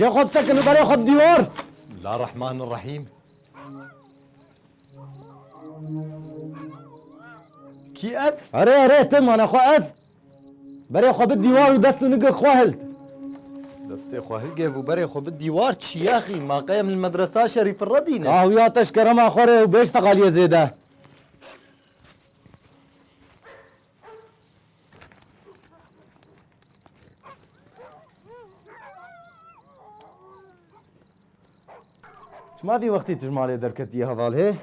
جا خود سكن وبري خود ديور. بسم الله الرحمن الرحيم. كي أز؟ أري تم أنا خو أز بري خو بالديوار ودست نقك خواهلت. دستي خو هلقيف وبري خو بالديوار تشي يا أخي ما قيم المدرسة شريف الردينة. ويا تشكر ما خوري وبيش تقاليه زيده. ما في وقتي تجمالي دركتي هذال هي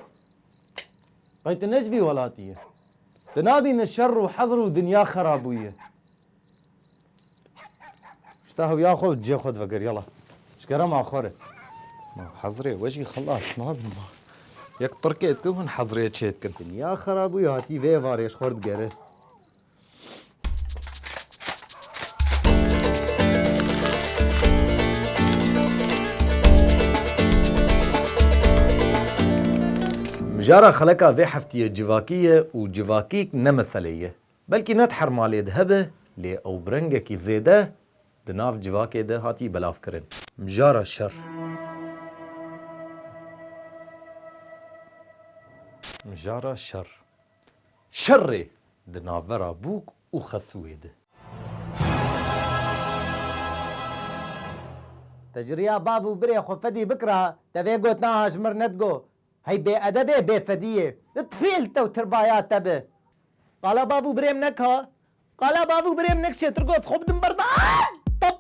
قيت نجفي ولاتيه تنابين الشر وحظر ودنيا خرابويه اشتهوا ياخذ جي خذ فقر يلا شكرا ما اخره ما حظري وجهي خلاص ما بما يك تركيتكم هن حظري تشيتكم دنيا خرابويه هاتي في فاريش خورد قره جارة خلقها ذي حفتية جواكية وجواكيك نمثلية بلكي نتحر مالي ذهبه لي او برنجكي زيده دناف جواكي ده هاتي بلاف كرن مجارة الشر مجارة الشر شري دناف ورا بوك وخسويده تجريا بابو بري خفدي بكرة تفيقو تناها جمر ندقو هي بأدبه بفدية تفيلته وتربايات تبه قال بابو بريم نكها قال بابو بريم نكشة ترقص خب دمبرزا طب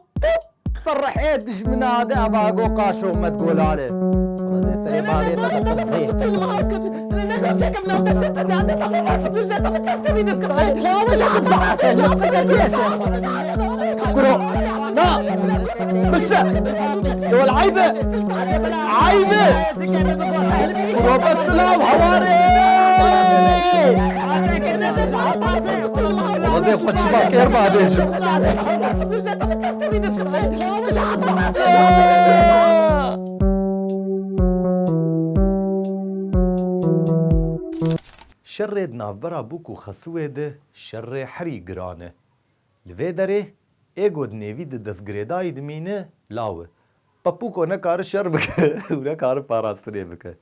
صرح ايدج من هذا اباقو قاشو ما تقول عليه والله زي سليم عليه تتصيح لا بس دول عيبة عيبة كرو السلام حواري والله زي خد شباك يربع ديجو شرد نافبرا بوكو خسويده شر حري قرانه لفيدره ايگود نيوي دستگريداي دمينه لاوه پپوکو نکار شر بکه و نکار پاراستري بکه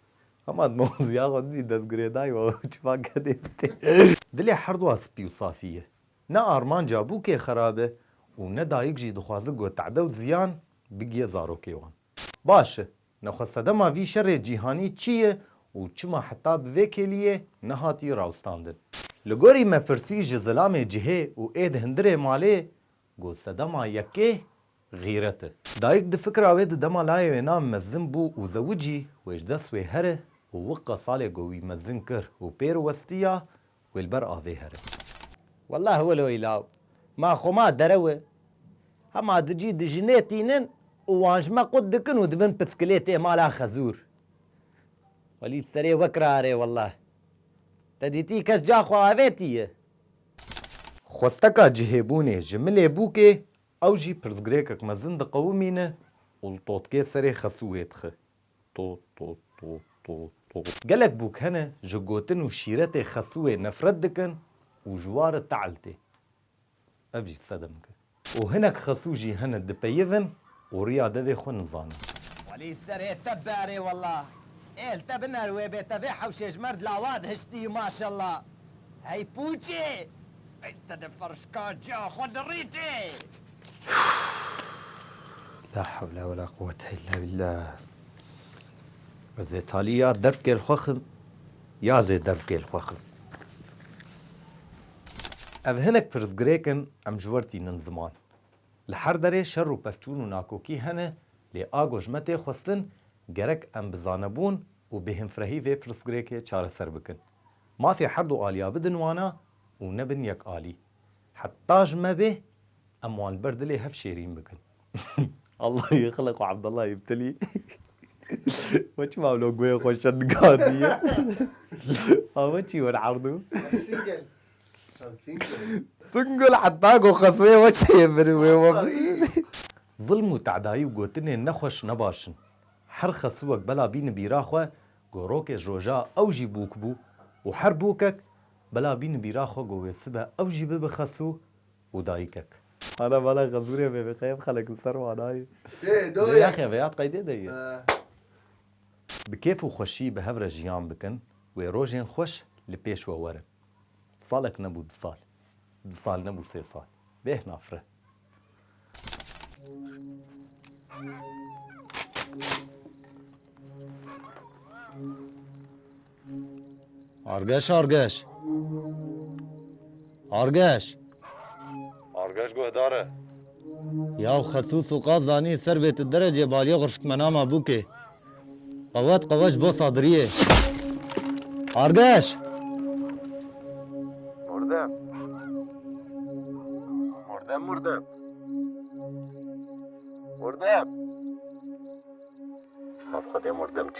اما موضوع خود بي دستگريداي و چفا كديته دلي حردوا سبيو صافيه نا ارمان جابوكي خرابه و ندايق جي دخوازه گو تعدو زيان بگيه زاروكي وان باشه نخواسته ما في شر جيهاني چيه و چما حتى بوكيليه نهاتي راوستاندن لگوري ما پرسي جزلام جهه و ايد هندره مالي گو سدما يكيه غيرته دايق د فكره ويد دما لاي وينام مزن بو و زوجي ويش دسوي هره ووقا صالي قوي مزن كر و بير وستيا والبر آذي هره والله ولو يلاو ما خما دروه هما دجي دجنيتينن وانش ما قد دكن ودبن بسكليتي مالا خزور وليد سري وكراري والله تديتي كس جاخو آذيتيه خوستكا جهبوني جملي بوكي او جي پرزگريكك مزن د قومينه والطوطكي سري خسويتخه طوط طوط طوط طوط طوط قالك بوك هنا جوتن وشيرتي خسوي نفرت دكن وجوار تعلتي افجي صدمك وهناك خسوجي هنا دبيفن وريا دذي خون نظام ولي سري تباري والله ايه تبنا رويبي تذي حوشيج مرد لاواد هشتي ما شاء الله هاي بوجي انت دفرشكا جا خد ريتي لا حول ولا قوة إلا بالله وزي تاليا دربك الخخم يا زي دربك الخخم أذهنك برزقريكن أم جورتي من زمان لحر داري شر و بفتون و ناكوكي هنه لي آغو جمتي خواستن گرك أم بزانبون و بهم فرهي في برزقريكي چار سر بكن ما في حردو آليا بدن وانا و نبن يك آلي حتى جمبه أموال بردلي هف شيرين بكن الله يخلق وعبد الله يبتلي وچی مولو گوی خوشن قادیه وچی ور عرضو سنگل حتى گو خسوه وچی بروی ظلم و تعدایی و گوتنه نخوش نباشن هر خسوك بلا بين بيراخوه گوروك جوجا او جي بوك بو و هر بوكك بلا بين بيراخوه گو سبه او جي بخسو و دايكك انا بلا غزوري بخيب خلق السر وعناي يا اخي بيات قيدي دي بكيف وخوشي بهفر جيان بكن وروجين خوش لبيش وورن صالك نبو دصال نبو 3 صال بيه نافره آرگش گوه داره یا خصوص و قاضانی سر بیت الدرجه بالی غرفت منام ابوکه قوش با صادریه آرگش مردم